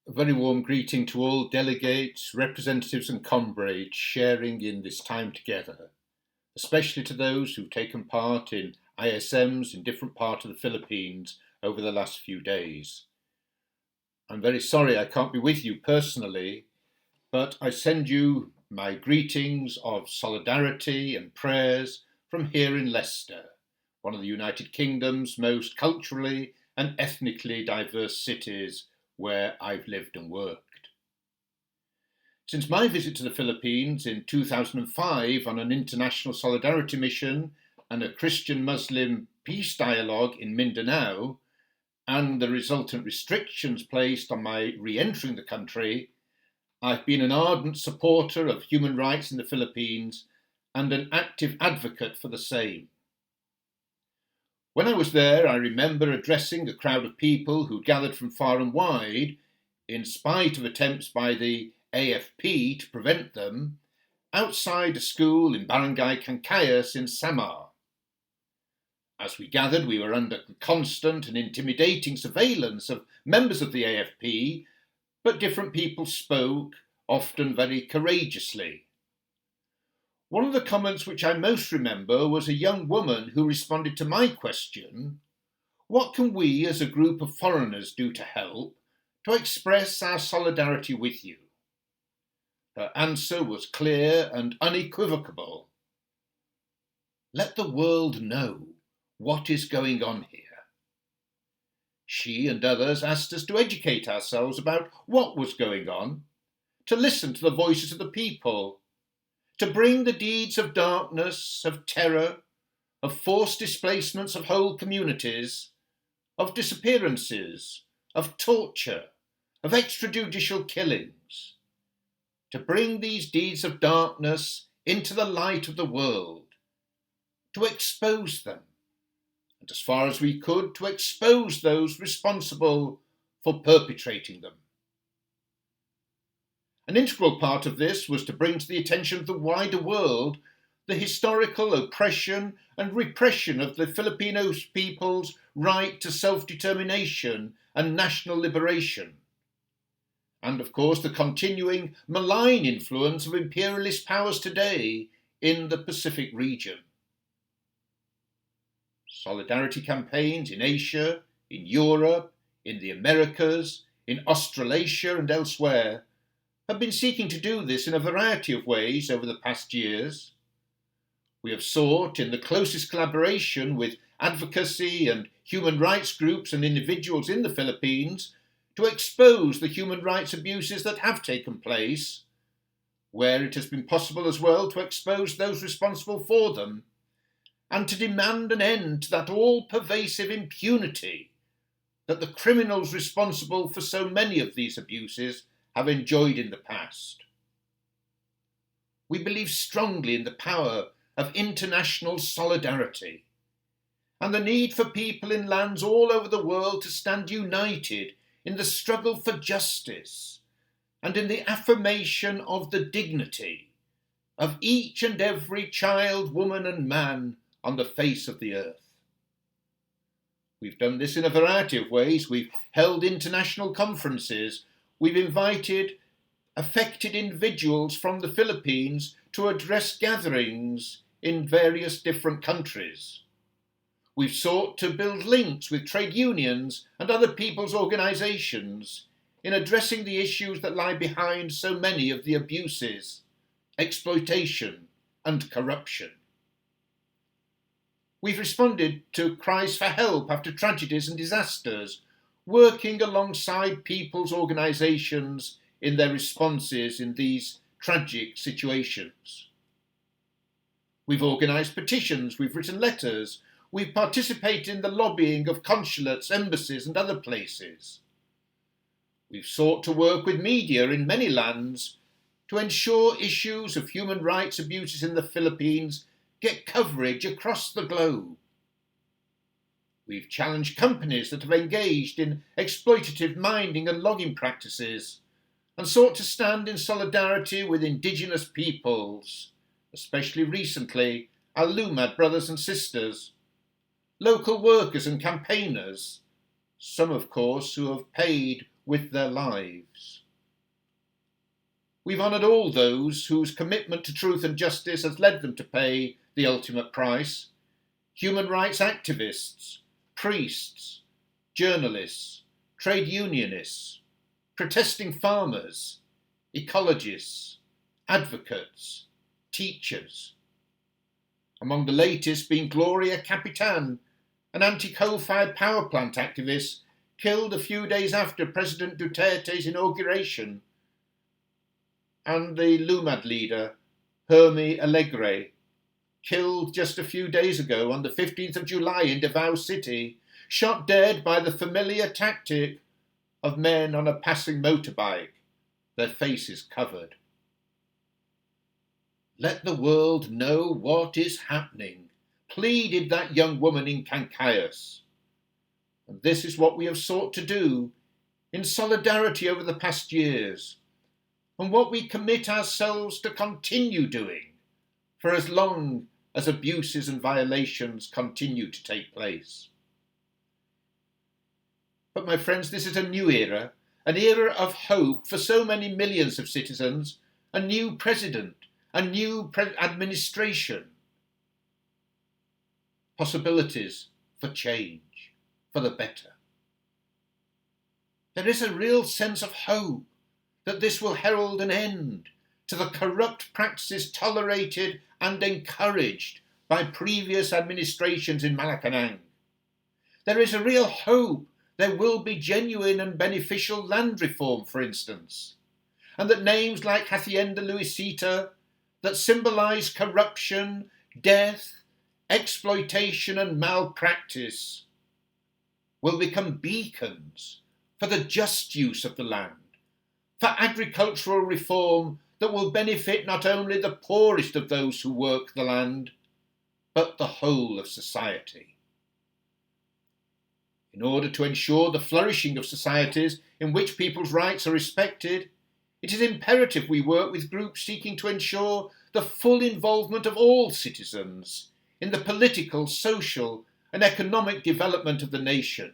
A very warm greeting to all delegates, representatives and comrades sharing in this time together, especially to those who've taken part in ISMs in different parts of the Philippines over the last few days. I'm very sorry I can't be with you personally, but I send you my greetings of solidarity and prayers from here in Leicester, one of the United Kingdom's most culturally and ethnically diverse cities where I've lived and worked. Since my visit to the Philippines in 2005 on an international solidarity mission and a Christian-Muslim peace dialogue in Mindanao, and the resultant restrictions placed on my re-entering the country, I've been an ardent supporter of human rights in the Philippines and an active advocate for the same. When I was there, I remember addressing a crowd of people who gathered from far and wide, in spite of attempts by the AFP to prevent them, outside a school in Barangay Cancayas in Samar. As we gathered, we were under constant and intimidating surveillance of members of the AFP, but different people spoke, often very courageously. One of the comments which I most remember was a young woman who responded to my question, "What can we as a group of foreigners do to help, to express our solidarity with you?" Her answer was clear and unequivocal. "Let the world know what is going on here." She and others asked us to educate ourselves about what was going on, to listen to the voices of the people, to bring the deeds of darkness, of terror, of forced displacements of whole communities, of disappearances, of torture, of extrajudicial killings, to bring these deeds of darkness into the light of the world, to expose them, and as far as we could, to expose those responsible for perpetrating them. An integral part of this was to bring to the attention of the wider world the historical oppression and repression of the Filipino people's right to self-determination and national liberation, and of course the continuing malign influence of imperialist powers today in the Pacific region. Solidarity campaigns in Asia, in Europe, in the Americas, in Australasia and elsewhere have been seeking to do this in a variety of ways over the past years. We have sought, in the closest collaboration with advocacy and human rights groups and individuals in the Philippines, to expose the human rights abuses that have taken place, where it has been possible as well to expose those responsible for them, and to demand an end to that all-pervasive impunity that the criminals responsible for so many of these abuses have enjoyed in the past. We believe strongly in the power of international solidarity and the need for people in lands all over the world to stand united in the struggle for justice and in the affirmation of the dignity of each and every child, woman and man on the face of the earth. We've done this in a variety of ways. We've held international conferences. We've invited affected individuals from the Philippines to address gatherings in various different countries. We've sought to build links with trade unions and other people's organisations in addressing the issues that lie behind so many of the abuses, exploitation and corruption. We've responded to cries for help after tragedies and disasters, working alongside people's organisations in their responses in these tragic situations. We've organised petitions, we've written letters, we've participated in the lobbying of consulates, embassies and other places. We've sought to work with media in many lands to ensure issues of human rights abuses in the Philippines get coverage across the globe. We've challenged companies that have engaged in exploitative mining and logging practices and sought to stand in solidarity with indigenous peoples, especially recently our Lumad brothers and sisters, local workers and campaigners, some of course who have paid with their lives. We've honoured all those whose commitment to truth and justice has led them to pay the ultimate price: human rights activists, priests, journalists, trade unionists, protesting farmers, ecologists, advocates, teachers. Among the latest being Gloria Capitan, an anti-coal-fired power plant activist killed a few days after President Duterte's inauguration, and the LUMAD leader, Hermie Alegre, killed just a few days ago on the 15th of July in Davao City, shot dead by the familiar tactic of men on a passing motorbike, their faces covered. Let the world know what is happening, pleaded that young woman in Cancayas. And this is what we have sought to do in solidarity over the past years, and what we commit ourselves to continue doing for as long as abuses and violations continue to take place. But my friends, this is a new era, an era of hope for so many millions of citizens, a new president, a new administration, possibilities for change, for the better. There is a real sense of hope that this will herald an end to the corrupt practices tolerated and encouraged by previous administrations in Malacanang. There is a real hope there will be genuine and beneficial land reform, for instance, and that names like Hacienda Luisita, that symbolise corruption, death, exploitation and malpractice, will become beacons for the just use of the land, for agricultural reform that will benefit not only the poorest of those who work the land, but the whole of society. In order to ensure the flourishing of societies in which people's rights are respected, it is imperative we work with groups seeking to ensure the full involvement of all citizens in the political, social and economic development of the nation.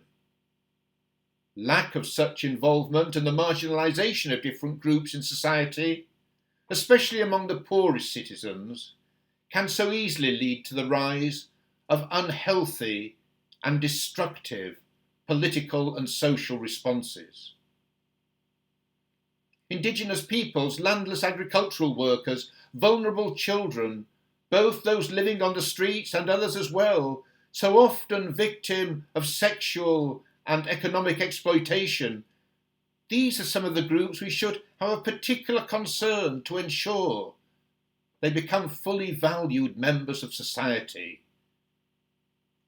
Lack of such involvement and the marginalisation of different groups in society, especially among the poorest citizens, can so easily lead to the rise of unhealthy and destructive political and social responses. Indigenous peoples, landless agricultural workers, vulnerable children, both those living on the streets and others as well, so often victim of sexual and economic exploitation, these are some of the groups we should have a particular concern to ensure they become fully valued members of society,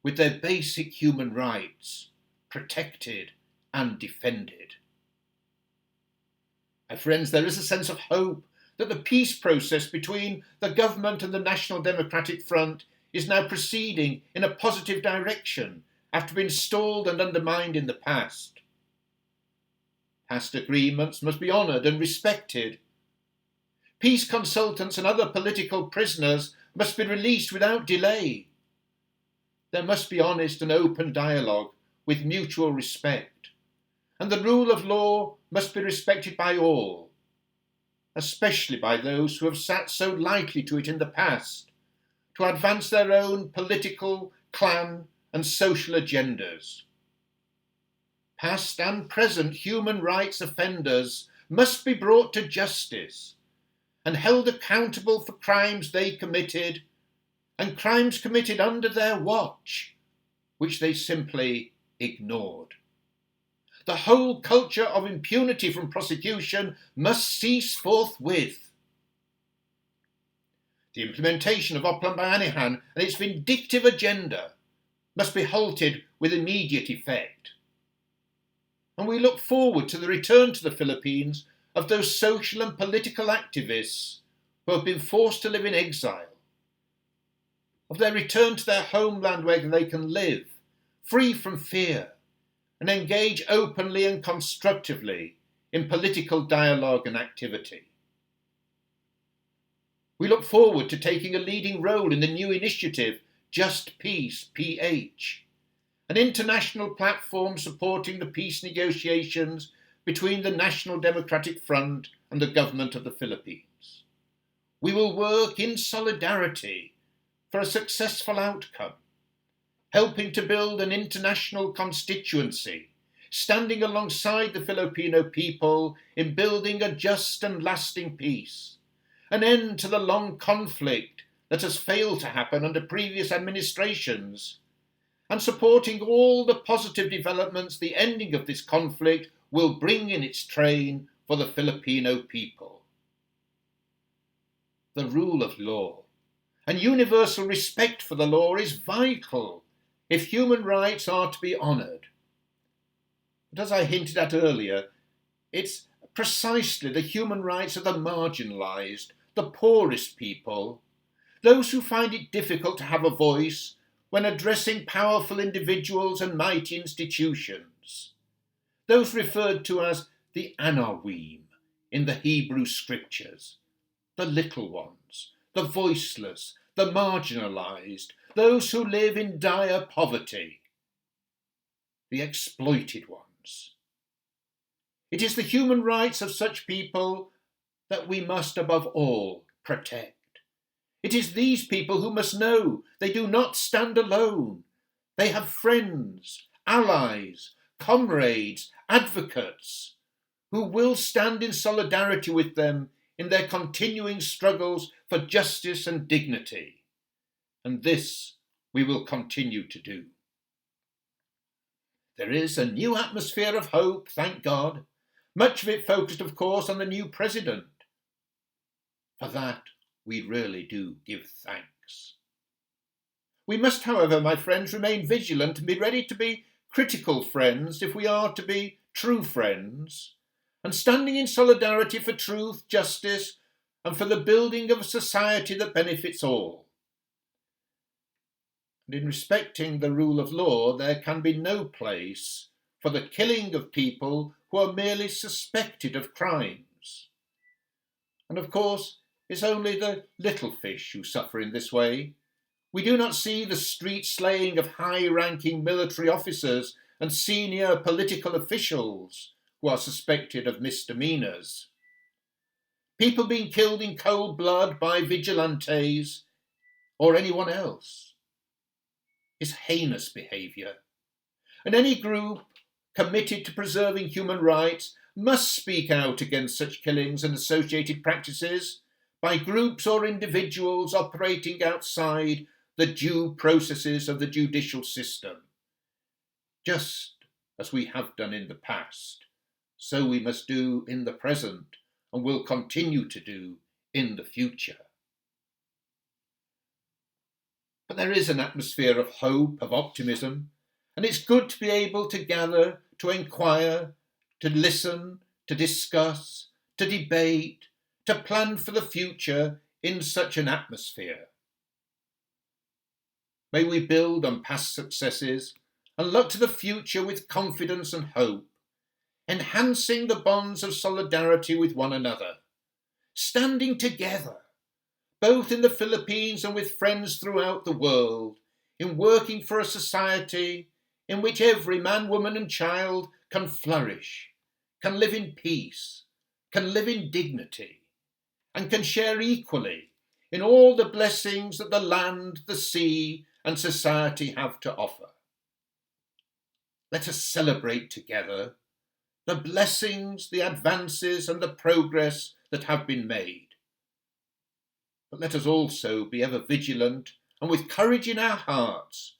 with their basic human rights protected and defended. My friends, there is a sense of hope that the peace process between the government and the National Democratic Front is now proceeding in a positive direction after being stalled and undermined in the past. Past agreements must be honoured and respected. Peace consultants and other political prisoners must be released without delay. There must be honest and open dialogue with mutual respect, and the rule of law must be respected by all, especially by those who have sat so lightly to it in the past, to advance their own political, clan and social agendas. Past and present human rights offenders must be brought to justice and held accountable for crimes they committed and crimes committed under their watch, which they simply ignored. The whole culture of impunity from prosecution must cease forthwith. The implementation of Oplan Bayanihan and its vindictive agenda must be halted with immediate effect. And we look forward to the return to the Philippines of those social and political activists who have been forced to live in exile, of their return to their homeland where they can live, free from fear, and engage openly and constructively in political dialogue and activity. We look forward to taking a leading role in the new initiative, Just Peace, PH, an international platform supporting the peace negotiations between the National Democratic Front and the government of the Philippines. We will work in solidarity for a successful outcome, helping to build an international constituency, standing alongside the Filipino people in building a just and lasting peace, an end to the long conflict that has failed to happen under previous administrations, and supporting all the positive developments the ending of this conflict will bring in its train for the Filipino people. The rule of law and universal respect for the law is vital if human rights are to be honoured. But as I hinted at earlier, it's precisely the human rights of the marginalised, the poorest people, those who find it difficult to have a voice when addressing powerful individuals and mighty institutions, those referred to as the Anawim in the Hebrew scriptures, the little ones, the voiceless, the marginalised, those who live in dire poverty, the exploited ones. It is the human rights of such people that we must above all protect. It is these people who must know they do not stand alone. They have friends, allies, comrades, advocates, who will stand in solidarity with them in their continuing struggles for justice and dignity. And this we will continue to do. There is a new atmosphere of hope, thank God, much of it focused, of course, on the new president. For that, we really do give thanks. We must, however, my friends, remain vigilant and be ready to be critical friends if we are to be true friends, and standing in solidarity for truth, justice, and for the building of a society that benefits all. And in respecting the rule of law, there can be no place for the killing of people who are merely suspected of crimes. And of course, it's only the little fish who suffer in this way. We do not see the street slaying of high-ranking military officers and senior political officials who are suspected of misdemeanours. People being killed in cold blood by vigilantes or anyone else is heinous behaviour. And any group committed to preserving human rights must speak out against such killings and associated practices by groups or individuals operating outside the due processes of the judicial system. Just as we have done in the past, so we must do in the present and will continue to do in the future. But there is an atmosphere of hope, of optimism, and it's good to be able to gather, to inquire, to listen, to discuss, to debate, to plan for the future in such an atmosphere. May we build on past successes and look to the future with confidence and hope, enhancing the bonds of solidarity with one another, standing together, both in the Philippines and with friends throughout the world, in working for a society in which every man, woman and child can flourish, can live in peace, can live in dignity, and can share equally in all the blessings that the land, the sea, and society have to offer. Let us celebrate together the blessings, the advances, and the progress that have been made. But let us also be ever vigilant and with courage in our hearts,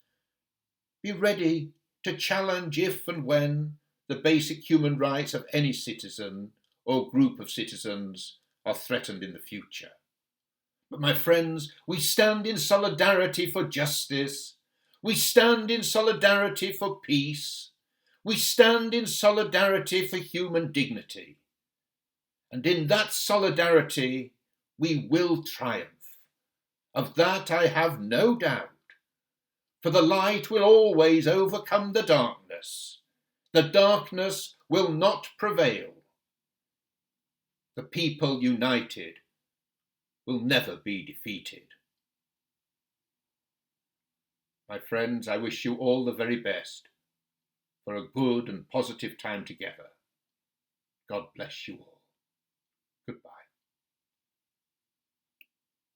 be ready to challenge if and when the basic human rights of any citizen or group of citizens are threatened in the future. But my friends, we stand in solidarity for justice. We stand in solidarity for peace. We stand in solidarity for human dignity. And in that solidarity, we will triumph. Of that I have no doubt. For the light will always overcome the darkness. The darkness will not prevail. The people united will never be defeated. My friends, I wish you all the very best for a good and positive time together. God bless you all. Goodbye.